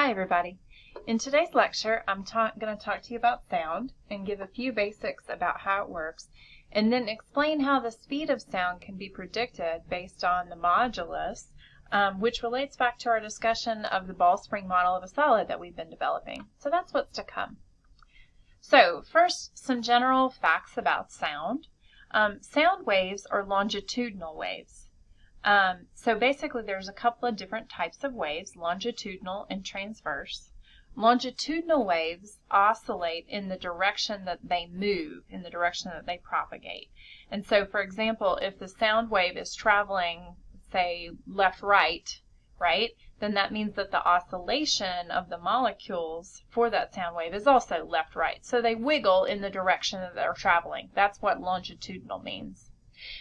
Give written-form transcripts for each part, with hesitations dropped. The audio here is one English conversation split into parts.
Hi everybody. In today's lecture I'm going to talk to you about sound and give a few basics about how it works and then explain how the speed of sound can be predicted based on the modulus, which relates back to our discussion of the ball spring model of a solid that we've been developing. So that's what's to come. So first, some general facts about sound. Sound waves are longitudinal waves. So basically there's a couple of different types of waves, longitudinal and transverse. Longitudinal waves oscillate in the direction that they move, in the direction that they propagate. And so for example, if the sound wave is traveling, say, left-right, right, then that means that the oscillation of the molecules for that sound wave is also left-right. So they wiggle in the direction that they're traveling. That's what longitudinal means.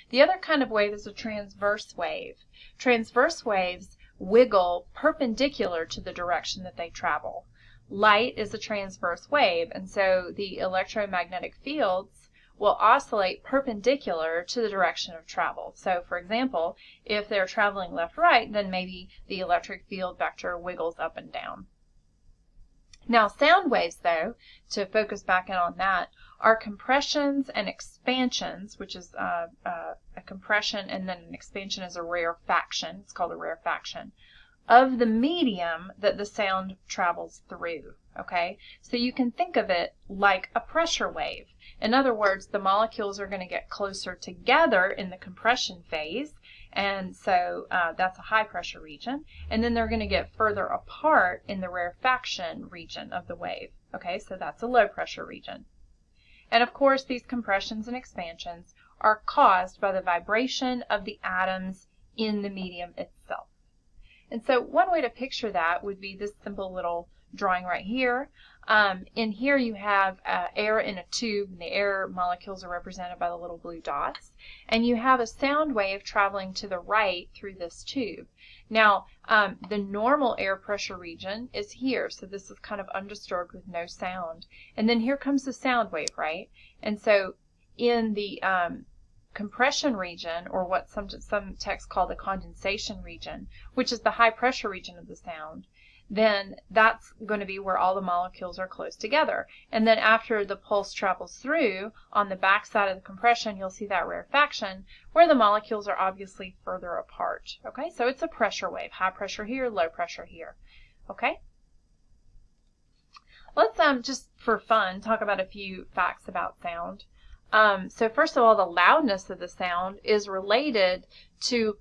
The other kind of wave is a transverse wave. Transverse waves wiggle perpendicular to the direction that they travel. Light is a transverse wave, and so the electromagnetic fields will oscillate perpendicular to the direction of travel. So for example, if they're traveling left-right, then maybe the electric field vector wiggles up and down. Now sound waves, though, to focus back in on that, are compressions and expansions, which is a compression and then an expansion is a rarefaction. It's called a rarefaction of the medium that the sound travels through. Okay, so you can think of it like a pressure wave. In other words, the molecules are going to get closer together in the compression phase, and so that's a high pressure region, and then they're going to get further apart in the rarefaction region of the wave. Okay, so that's a low pressure region. And of course, these compressions and expansions are caused by the vibration of the atoms in the medium itself. And so one way to picture that would be this simple little drawing right here. In here you have air in a tube, and the air molecules are represented by the little blue dots. And you have a sound wave traveling to the right through this tube. Now, the normal air pressure region is here, so this is kind of undisturbed with no sound. And then here comes the sound wave, right? And so in the compression region, or what some texts call the condensation region, which is the high pressure region of the sound, then that's going to be where all the molecules are close together. And then after the pulse travels through, on the back side of the compression, you'll see that rarefaction, where the molecules are obviously further apart. Okay, so it's a pressure wave, high pressure here, low pressure here. Okay, let's just for fun talk about a few facts about sound. So first of all, the loudness of the sound is related to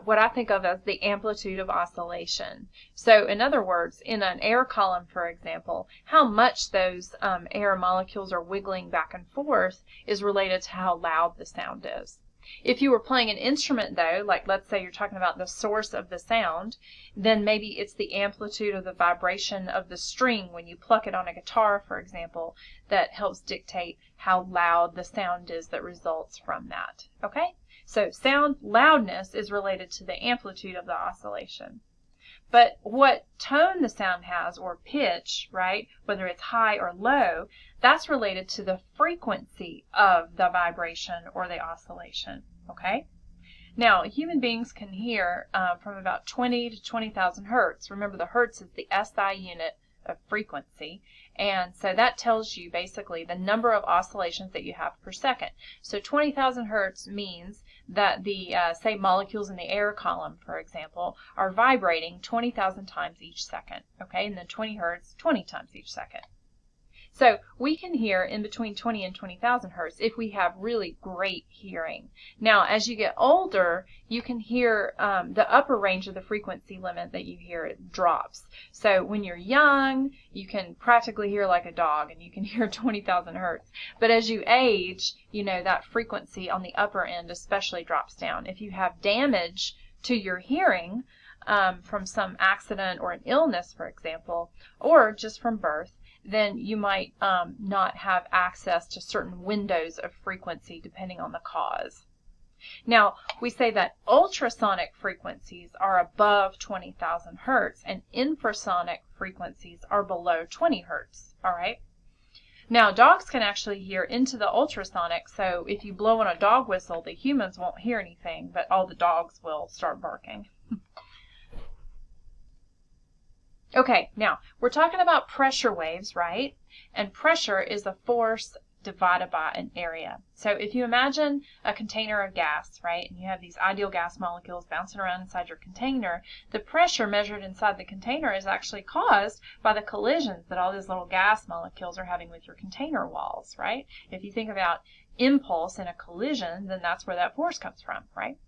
what I think of as the amplitude of oscillation. So in other words, in an air column, for example, how much those air molecules are wiggling back and forth is related to how loud the sound is. If you were playing an instrument, though, like let's say you're talking about the source of the sound, then maybe it's the amplitude of the vibration of the string when you pluck it on a guitar, for example, that helps dictate how loud the sound is that results from that. Okay? So sound loudness is related to the amplitude of the oscillation. But what tone the sound has, or pitch, right, whether it's high or low, that's related to the frequency of the vibration or the oscillation, okay? Now, human beings can hear from about 20 to 20,000 hertz. Remember, the hertz is the SI unit of frequency, and so that tells you basically the number of oscillations that you have per second. So 20,000 hertz means that the say molecules in the air column, for example, are vibrating 20,000 times each second. Okay, and then 20 hertz 20 times each second. So we can hear in between 20 and 20,000 hertz if we have really great hearing. Now, as you get older, you can hear the upper range of the frequency limit that you hear, it drops. So when you're young, you can practically hear like a dog, and you can hear 20,000 hertz. But as you age, you know, that frequency on the upper end especially drops down. If you have damage to your hearing from some accident or an illness, for example, or just from birth, then you might not have access to certain windows of frequency depending on the cause. Now, we say that ultrasonic frequencies are above 20,000 hertz and infrasonic frequencies are below 20 hertz, all right? Now, dogs can actually hear into the ultrasonic, so if you blow on a dog whistle, the humans won't hear anything, but all the dogs will start barking. Okay, now we're talking about pressure waves, right? And pressure is a force divided by an area. So if you imagine a container of gas, right, and you have these ideal gas molecules bouncing around inside your container, the pressure measured inside the container is actually caused by the collisions that all these little gas molecules are having with your container walls, right? If you think about impulse in a collision, then that's where that force comes from, right?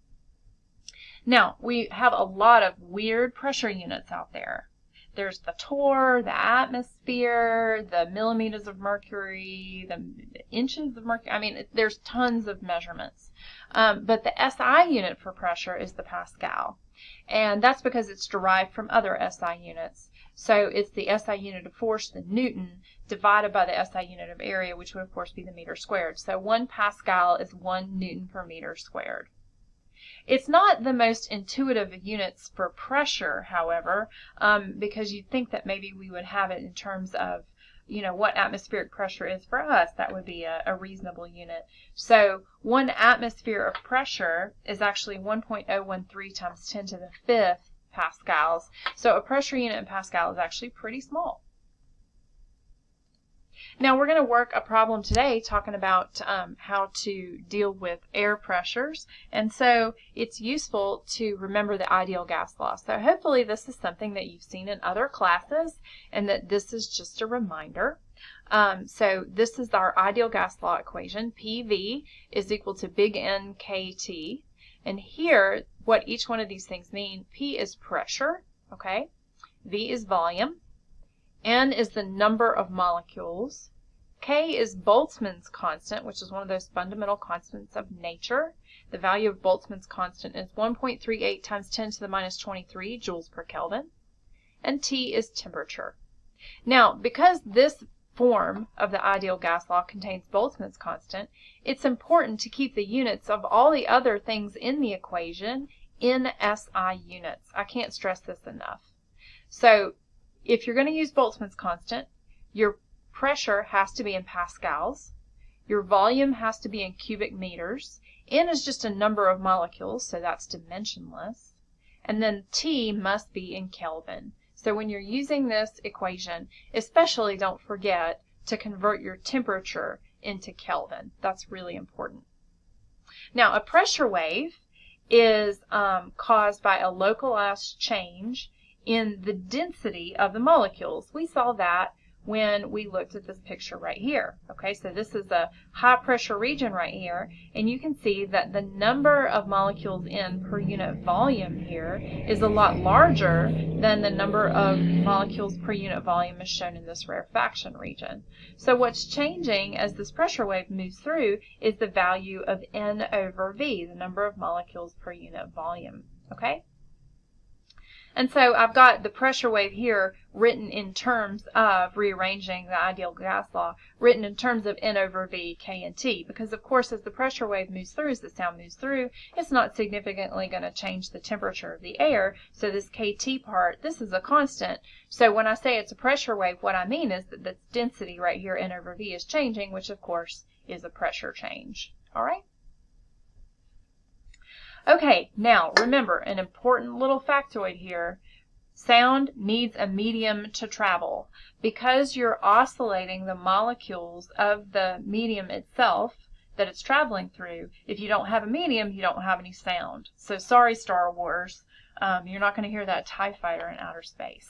Now, we have a lot of weird pressure units out there. There's the torr, the atmosphere, the millimeters of mercury, the inches of mercury. I mean, there's tons of measurements. But the SI unit for pressure is the Pascal. And that's because it's derived from other SI units. So it's the SI unit of force, the Newton, divided by the SI unit of area, which would, of course, be the meter squared. So 1 Pascal is 1 Newton per meter squared. It's not the most intuitive units for pressure, however, because you'd think that maybe we would have it in terms of, you know, what atmospheric pressure is for us. That would be a reasonable unit. So 1 atmosphere of pressure is actually 1.013 times 10 to the 5th pascals. So a pressure unit in Pascal is actually pretty small. Now we're going to work a problem today talking about how to deal with air pressures, and so it's useful to remember the ideal gas law. So hopefully this is something that you've seen in other classes and that this is just a reminder. So this is our ideal gas law equation. PV is equal to big N KT, and here what each one of these things mean: P is pressure, okay? V is volume. N is the number of molecules. K is Boltzmann's constant, which is one of those fundamental constants of nature. The value of Boltzmann's constant is 1.38 times 10 to the minus 23 joules per Kelvin. And T is temperature. Now, because this form of the ideal gas law contains Boltzmann's constant, it's important to keep the units of all the other things in the equation in SI units. I can't stress this enough. So if you're going to use Boltzmann's constant, your pressure has to be in pascals, your volume has to be in cubic meters, N is just a number of molecules, so that's dimensionless, and then T must be in Kelvin. So when you're using this equation, especially don't forget to convert your temperature into Kelvin. That's really important. Now, a pressure wave is caused by a localized change in the density of the molecules. We saw that when we looked at this picture right here. Okay, so this is a high pressure region right here, and you can see that the number of molecules in per unit volume here is a lot larger than the number of molecules per unit volume as shown in this rarefaction region. So what's changing as this pressure wave moves through is the value of N over V, the number of molecules per unit volume. Okay? And so I've got the pressure wave here written in terms of rearranging the ideal gas law, written in terms of N over V, K, and T, because of course as the pressure wave moves through, as the sound moves through, it's not significantly going to change the temperature of the air. So this KT part, this is a constant. So when I say it's a pressure wave, what I mean is that the density right here, N over V, is changing, which of course is a pressure change. All right? Okay, now remember an important little factoid here. Sound needs a medium to travel. Because you're oscillating the molecules of the medium itself that it's traveling through, if you don't have a medium, you don't have any sound. So sorry, Star Wars, you're not going to hear that TIE fighter in outer space.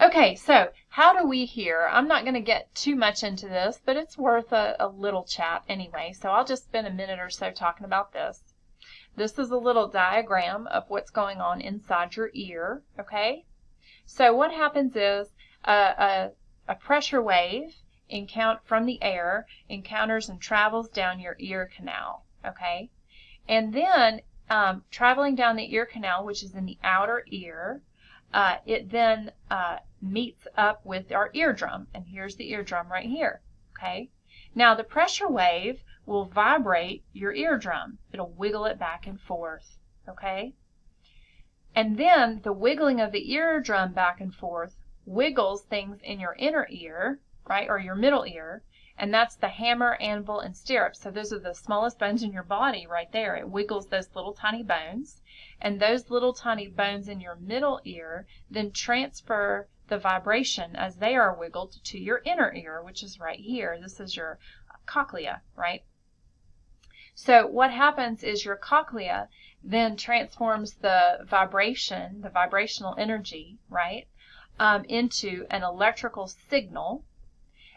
Okay, so how do we hear? I'm not going to get too much into this, but it's worth a little chat anyway, so I'll just spend a minute or so talking about this. This is a little diagram of what's going on inside your ear, okay? So what happens is a pressure wave from the air encounters and travels down your ear canal, okay? And then traveling down the ear canal, which is in the outer ear, it then meets up with our eardrum, and here's the eardrum right here, okay? Now the pressure wave will vibrate your eardrum. It'll wiggle it back and forth, okay? And then the wiggling of the eardrum back and forth wiggles things in your inner ear, right, or your middle ear, and that's the hammer, anvil, and stirrup. So those are the smallest bones in your body right there. It wiggles those little tiny bones, and those little tiny bones in your middle ear then transfer the vibration as they are wiggled to your inner ear, which is right here. This is your cochlea, right? So what happens is your cochlea then transforms the vibration, the vibrational energy, right, into an electrical signal,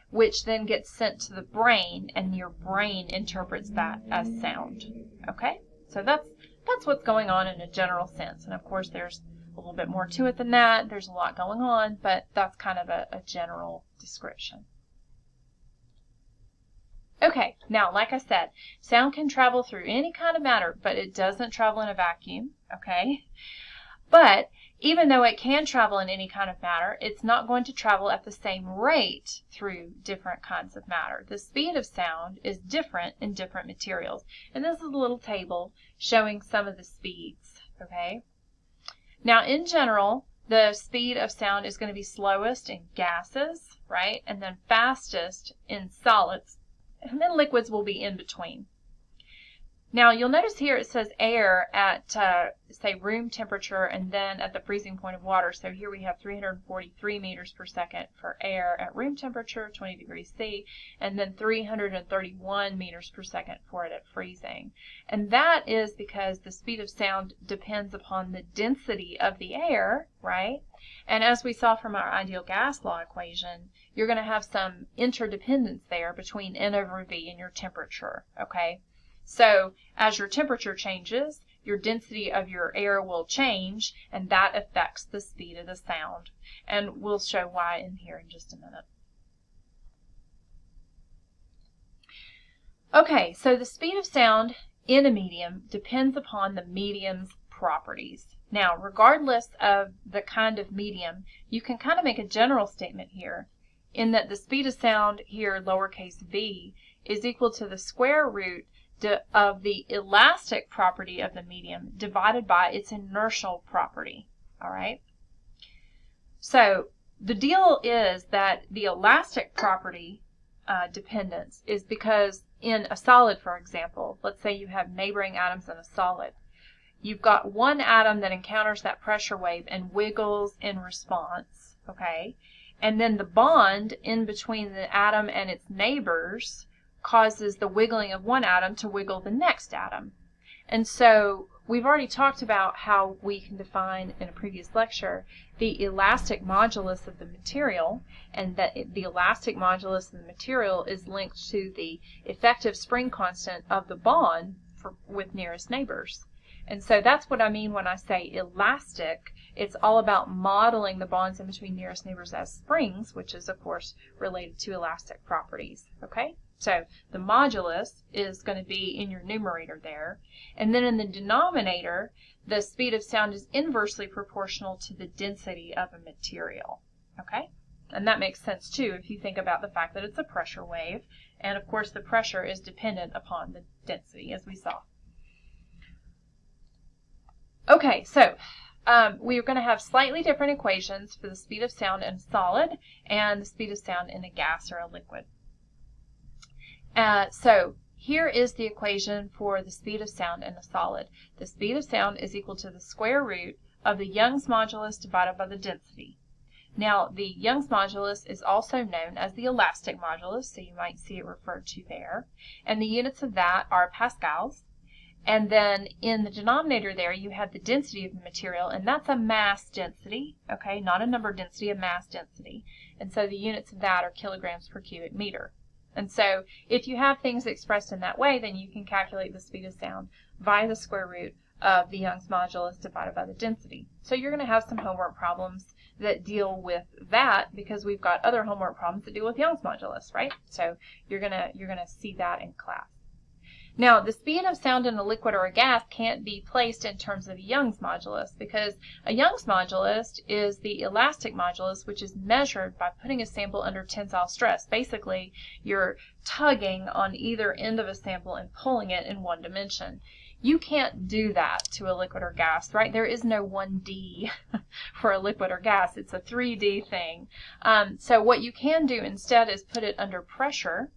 which then gets sent to the brain, and your brain interprets that as sound. Okay? So that's what's going on in a general sense. And of course there's a little bit more to it than that. There's a lot going on, but that's kind of a general description. Okay, now like I said, sound can travel through any kind of matter, but it doesn't travel in a vacuum, okay? But even though it can travel in any kind of matter, it's not going to travel at the same rate through different kinds of matter. The speed of sound is different in different materials. And this is a little table showing some of the speeds, okay? Now, in general, the speed of sound is going to be slowest in gases, right? And then fastest in solids. And then liquids will be in between. Now, you'll notice here it says air at, say, room temperature and then at the freezing point of water. So here we have 343 meters per second for air at room temperature, 20 degrees C, and then 331 meters per second for it at freezing. And that is because the speed of sound depends upon the density of the air, right? And as we saw from our ideal gas law equation, you're going to have some interdependence there between N over V and your temperature, okay? So as your temperature changes, your density of your air will change, and that affects the speed of the sound. And we'll show why in here in just a minute. Okay, so the speed of sound in a medium depends upon the medium's properties. Now, regardless of the kind of medium, you can kind of make a general statement here in that the speed of sound here, lowercase v, is equal to the square root of the elastic property of the medium divided by its inertial property. All right? So the deal is that the elastic property dependence is because in a solid, for example, let's say you have neighboring atoms in a solid. You've got one atom that encounters that pressure wave and wiggles in response, okay? And then the bond in between the atom and its neighbors causes the wiggling of one atom to wiggle the next atom. And so we've already talked about how we can define in a previous lecture the elastic modulus of the material, and that the elastic modulus of the material is linked to the effective spring constant of the bond with nearest neighbors. And so that's what I mean when I say elastic. It's all about modeling the bonds in between nearest neighbors as springs, which is, of course, related to elastic properties. Okay? So the modulus is going to be in your numerator there. And then in the denominator, the speed of sound is inversely proportional to the density of a material. Okay? And that makes sense, too, if you think about the fact that it's a pressure wave. And, of course, the pressure is dependent upon the density, as we saw. Okay, so we are going to have slightly different equations for the speed of sound in a solid and the speed of sound in a gas or a liquid. So here is the equation for the speed of sound in a solid. The speed of sound is equal to the square root of the Young's modulus divided by the density. Now, the Young's modulus is also known as the elastic modulus, so you might see it referred to there. And the units of that are pascals. And then in the denominator there, you have the density of the material, and that's a mass density, okay? Not a number density, a mass density. And so the units of that are kilograms per cubic meter. And so if you have things expressed in that way, then you can calculate the speed of sound via the square root of the Young's modulus divided by the density. So you're going to have some homework problems that deal with that because we've got other homework problems that deal with Young's modulus, right? So you're going to see that in class. Now, the speed of sound in a liquid or a gas can't be placed in terms of Young's modulus because a Young's modulus is the elastic modulus, which is measured by putting a sample under tensile stress. Basically, you're tugging on either end of a sample and pulling it in one dimension. You can't do that to a liquid or gas, right? There is no 1D for a liquid or gas. It's a 3D thing. So what you can do instead is put it under pressure.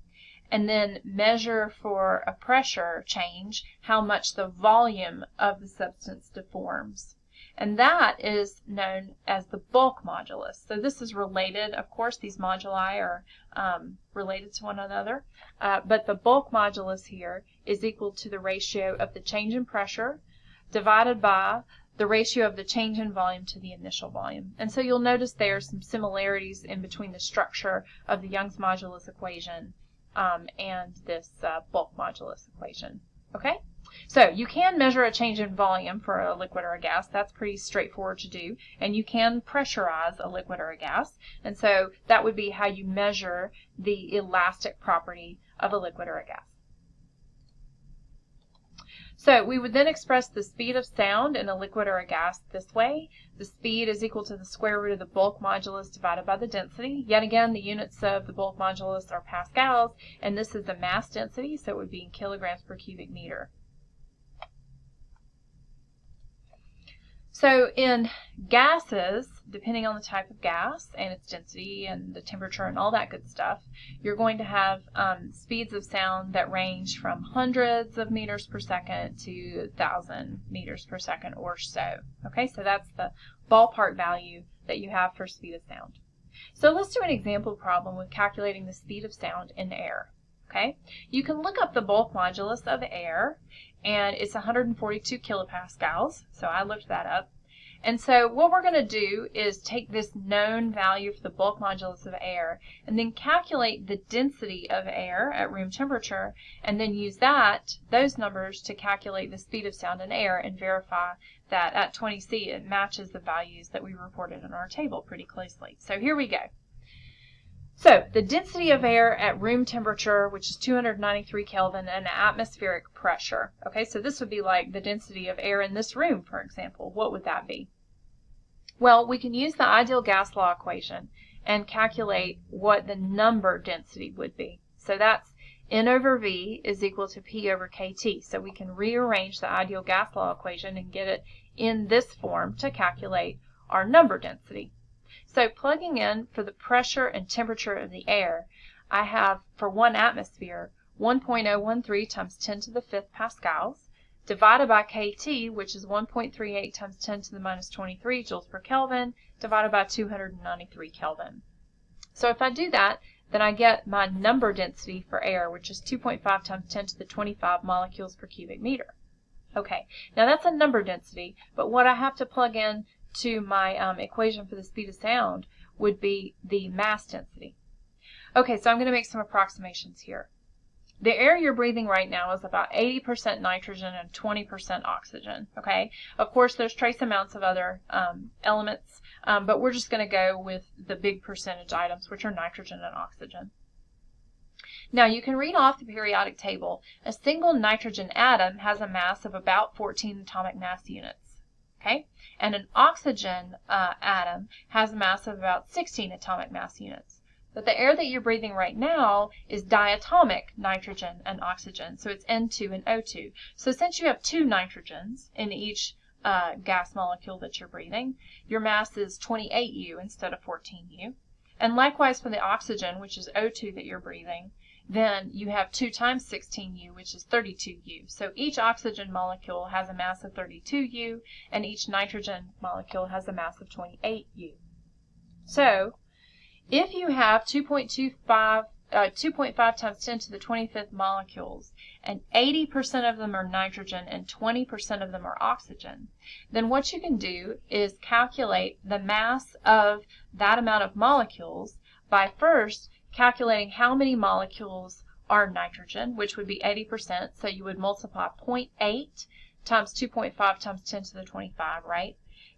and then measure for a pressure change how much the volume of the substance deforms. And that is known as the bulk modulus. So this is related, of course, these moduli are related to one another, but the bulk modulus here is equal to the ratio of the change in pressure divided by the ratio of the change in volume to the initial volume. And so you'll notice there are some similarities in between the structure of the Young's modulus equation and this bulk modulus equation. Okay? So you can measure a change in volume for a liquid or a gas. That's pretty straightforward to do. And you can pressurize a liquid or a gas. And so that would be how you measure the elastic property of a liquid or a gas. So we would then express the speed of sound in a liquid or a gas this way. The speed is equal to the square root of the bulk modulus divided by the density. Yet again, the units of the bulk modulus are pascals, and this is the mass density, so it would be in kilograms per cubic meter. So in gases, depending on the type of gas and its density and the temperature and all that good stuff, you're going to have speeds of sound that range from hundreds of meters per second to 1,000 meters per second or so. Okay, so that's the ballpark value that you have for speed of sound. So let's do an example problem with calculating the speed of sound in air. Okay, you can look up the bulk modulus of air, and it's 142 kilopascals, so I looked that up. And so what we're going to do is take this known value for the bulk modulus of air and then calculate the density of air at room temperature, and then use those numbers to calculate the speed of sound in air and verify that at 20C it matches the values that we reported in our table pretty closely. So here we go. So the density of air at room temperature, which is 293 Kelvin, and atmospheric pressure. Okay, so this would be like the density of air in this room, for example. What would that be? Well, we can use the ideal gas law equation and calculate what the number density would be. So that's N over V is equal to P over KT. So we can rearrange the ideal gas law equation and get it in this form to calculate our number density. So plugging in for the pressure and temperature of the air, I have for 1 atmosphere 1.013 times 10 to the 5th pascals divided by KT, which is 1.38 times 10 to the minus 23 joules per Kelvin, divided by 293 Kelvin. So if I do that, then I get my number density for air, which is 2.5 times 10 to the 25 molecules per cubic meter. Okay, now that's a number density, but what I have to plug in to my equation for the speed of sound would be the mass density. Okay, so I'm going to make some approximations here. The air you're breathing right now is about 80% nitrogen and 20% oxygen. Okay, of course there's trace amounts of other elements, but we're just going to go with the big percentage items, which are nitrogen and oxygen. Now you can read off the periodic table. A single nitrogen atom has a mass of about 14 atomic mass units. Okay, and an oxygen atom has a mass of about 16 atomic mass units. But the air that you're breathing right now is diatomic nitrogen and oxygen, so it's N2 and O2. So since you have 2 nitrogens in each gas molecule that you're breathing, your mass is 28U instead of 14U. And likewise for the oxygen, which is O2 that you're breathing, then you have 2 times 16U, which is 32U. So each oxygen molecule has a mass of 32U, and each nitrogen molecule has a mass of 28U. So if you have 2.5 times 10 to the 25th molecules, and 80% of them are nitrogen and 20% of them are oxygen, then what you can do is calculate the mass of that amount of molecules by first calculating how many molecules are nitrogen, which would be 80%, so you would multiply 0.8 times 2.5 times 10 to the 25, right?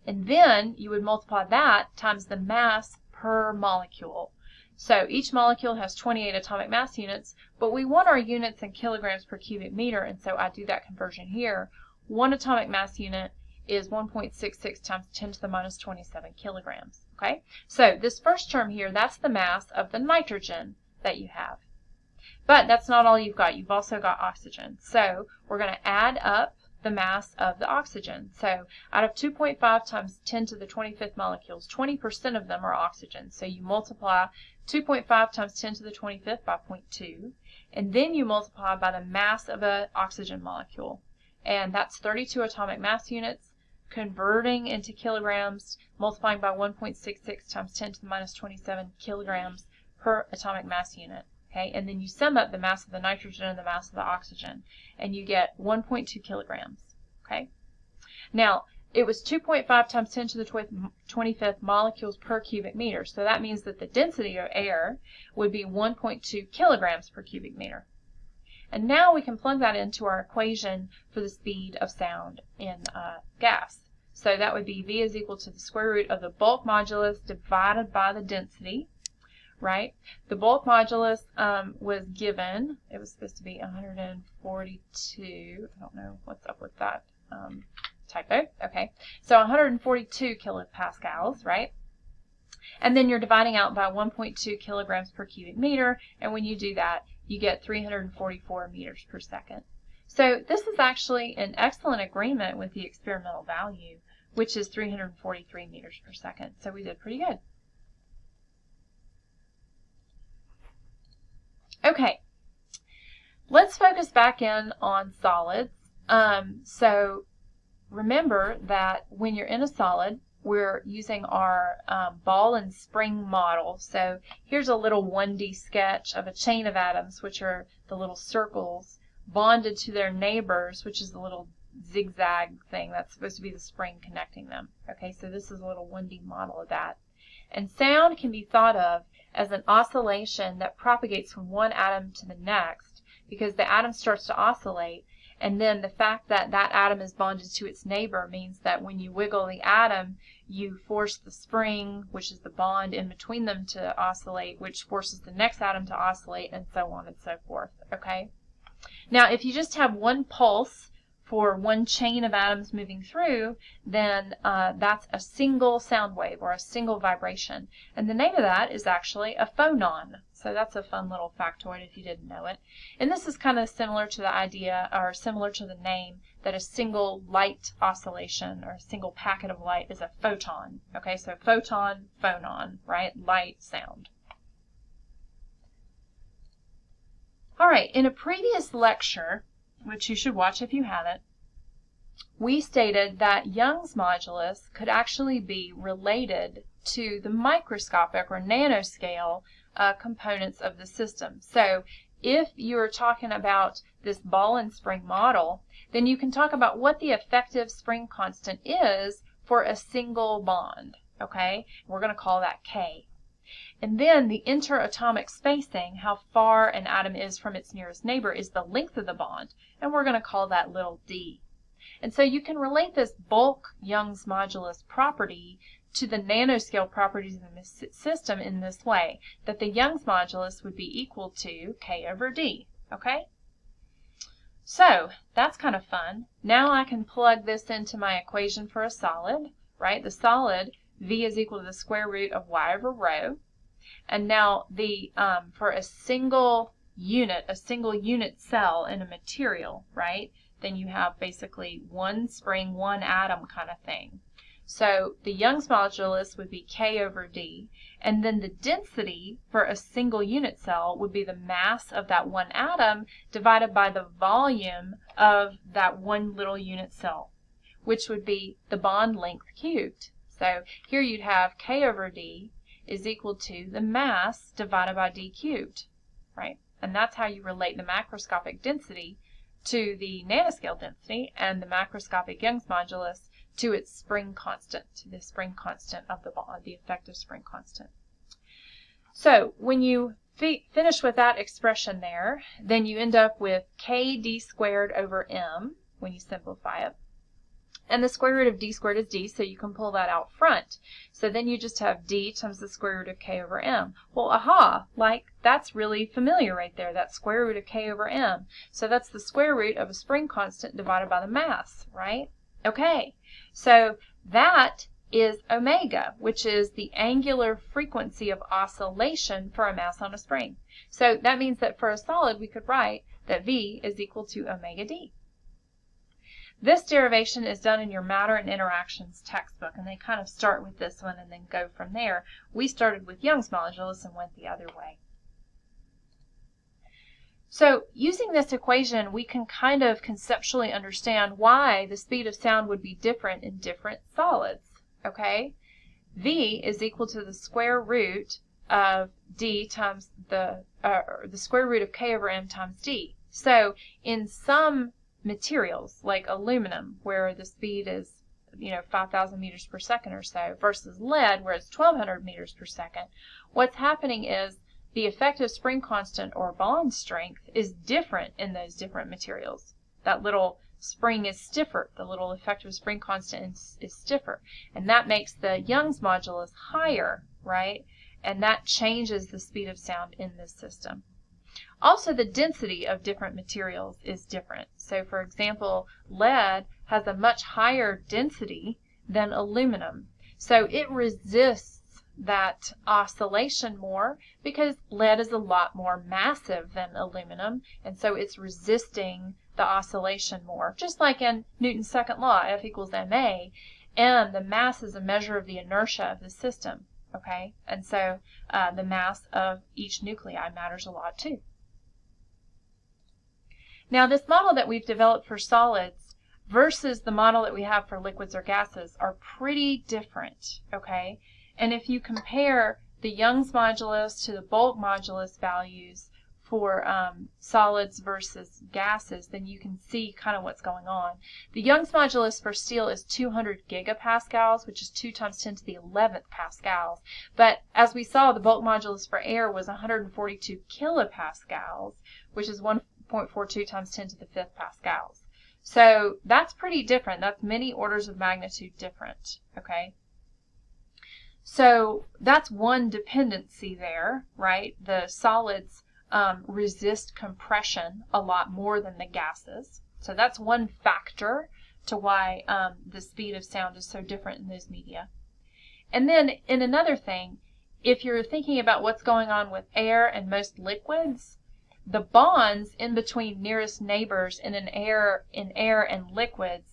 And then you would multiply that times the mass per molecule. So each molecule has 28 atomic mass units, but we want our units in kilograms per cubic meter, and so I do that conversion here. 1 atomic mass unit is 1.66 times 10 to the minus 27 kilograms. Okay, so this first term here, that's the mass of the nitrogen that you have. But that's not all you've got. You've also got oxygen. So we're going to add up the mass of the oxygen. So out of 2.5 times 10 to the 25th molecules, 20% of them are oxygen. So you multiply 2.5 times 10 to the 25th by 0.2, and then you multiply by the mass of an oxygen molecule. And that's 32 atomic mass units, converting into kilograms, multiplying by 1.66 times 10 to the minus 27 kilograms per atomic mass unit. Okay, and then you sum up the mass of the nitrogen and the mass of the oxygen, and you get 1.2 kilograms. Okay, now it was 2.5 times 10 to the 25th molecules per cubic meter, so that means that the density of air would be 1.2 kilograms per cubic meter. And now we can plug that into our equation for the speed of sound in gas. So that would be V is equal to the square root of the bulk modulus divided by the density. Right? The bulk modulus was given, it was supposed to be 142, I don't know what's up with that typo, okay, so 142 kilopascals, right? And then you're dividing out by 1.2 kilograms per cubic meter, and when you do that, you get 344 meters per second. So this is actually an excellent agreement with the experimental value, which is 343 meters per second, so we did pretty good. Okay, let's focus back in on solids. So remember that when you're in a solid, we're using our ball and spring model. So here's a little 1D sketch of a chain of atoms, which are the little circles, bonded to their neighbors, which is the little zigzag thing. That's supposed to be the spring connecting them. Okay, so this is a little 1D model of that. And sound can be thought of as an oscillation that propagates from one atom to the next, because the atom starts to oscillate, and then the fact that that atom is bonded to its neighbor means that when you wiggle the atom, you force the spring, which is the bond in between them, to oscillate, which forces the next atom to oscillate, and so on and so forth. Okay? Now, if you just have one pulse for one chain of atoms moving through, then that's a single sound wave or a single vibration. And the name of that is actually a phonon. So that's a fun little factoid if you didn't know it. And this is kind of similar to the idea, or similar to the name, that a single light oscillation or a single packet of light is a photon. Okay, so photon, phonon, right? Light, sound. All right, in a previous lecture, which you should watch if you haven't, we stated that Young's modulus could actually be related to the microscopic or nanoscale components of the system. So if you're talking about this ball and spring model, then you can talk about what the effective spring constant is for a single bond. Okay, we're going to call that K. And then the interatomic spacing, how far an atom is from its nearest neighbor, is the length of the bond, and we're going to call that little d. And so you can relate this bulk Young's modulus property to the nanoscale properties in the system in this way, that the Young's modulus would be equal to K over D. Okay? So that's kind of fun. Now I can plug this into my equation for a solid, right? The solid, V is equal to the square root of y over rho. And now the for a single unit cell in a material, right? Then you have basically one spring, one atom kind of thing. So the Young's modulus would be K over D, and then the density for a single unit cell would be the mass of that one atom divided by the volume of that one little unit cell, which would be the bond length cubed. So here you'd have K over D is equal to the mass divided by D cubed, right? And that's how you relate the macroscopic density to the nanoscale density, and the macroscopic Young's modulus to its spring constant, to the spring constant of the bond, the effective spring constant. So when you finish with that expression there, then you end up with KD squared over M when you simplify it. And the square root of D squared is D, so you can pull that out front. So then you just have D times the square root of K over M. Well, aha, like that's really familiar right there, that square root of K over M. So that's the square root of a spring constant divided by the mass, right? Okay, so that is omega, which is the angular frequency of oscillation for a mass on a spring. So that means that for a solid, we could write that V is equal to omega D. This derivation is done in your matter and interactions textbook, and they kind of start with this one and then go from there. We started with Young's modulus and went the other way. So using this equation, we can kind of conceptually understand why the speed of sound would be different in different solids, okay? V is equal to the square root of D times the square root of K over M times D. So in some materials, like aluminum, where the speed is, 5,000 meters per second or so, versus lead, where it's 1,200 meters per second, what's happening is the effective spring constant or bond strength is different in those different materials. That little spring is stiffer. The little effective spring constant is stiffer. And that makes the Young's modulus higher, right? And that changes the speed of sound in this system. Also, the density of different materials is different. So, for example, lead has a much higher density than aluminum. So it resists that oscillation more because lead is a lot more massive than aluminum, and so it's resisting the oscillation more. Just like in Newton's second law, F equals ma, and the mass is a measure of the inertia of the system, okay? And so the mass of each nuclei matters a lot too. Now, this model that we've developed for solids versus the model that we have for liquids or gases are pretty different, okay? And if you compare the Young's modulus to the bulk modulus values for solids versus gases, then you can see kind of what's going on. The Young's modulus for steel is 200 gigapascals, which is 2 times 10 to the 11th pascals. But as we saw, the bulk modulus for air was 142 kilopascals, which is 1.42 times 10 to the 5th pascals. So that's pretty different. That's many orders of magnitude different, okay? So that's one dependency there, right? The solids resist compression a lot more than the gases. So that's one factor to why the speed of sound is so different in those media. And then in another thing, if you're thinking about what's going on with air and most liquids, the bonds in between nearest neighbors in air and liquids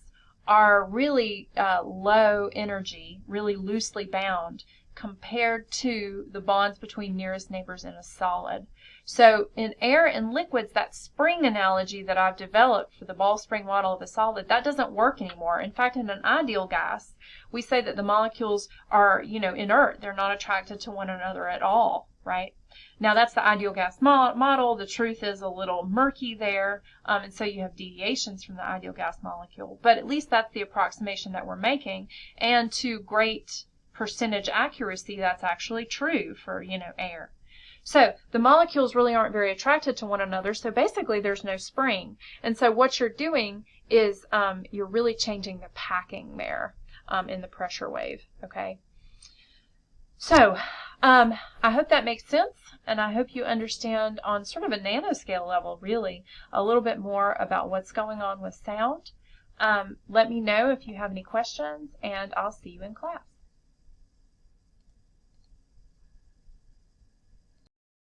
are really low energy, really loosely bound, compared to the bonds between nearest neighbors in a solid. So in air and liquids, that spring analogy that I've developed for the ball spring model of a solid, that doesn't work anymore. In fact, in an ideal gas, we say that the molecules are, inert. They're not attracted to one another at all, right? Now, that's the ideal gas model. The truth is a little murky there, and so you have deviations from the ideal gas molecule. But at least that's the approximation that we're making, and to great percentage accuracy, that's actually true for, air. So the molecules really aren't very attracted to one another, so basically there's no spring. And so what you're doing is you're really changing the packing there in the pressure wave, okay? So I hope that makes sense, and I hope you understand on sort of a nanoscale level, really, a little bit more about what's going on with sound. Let me know if you have any questions, and I'll see you in class.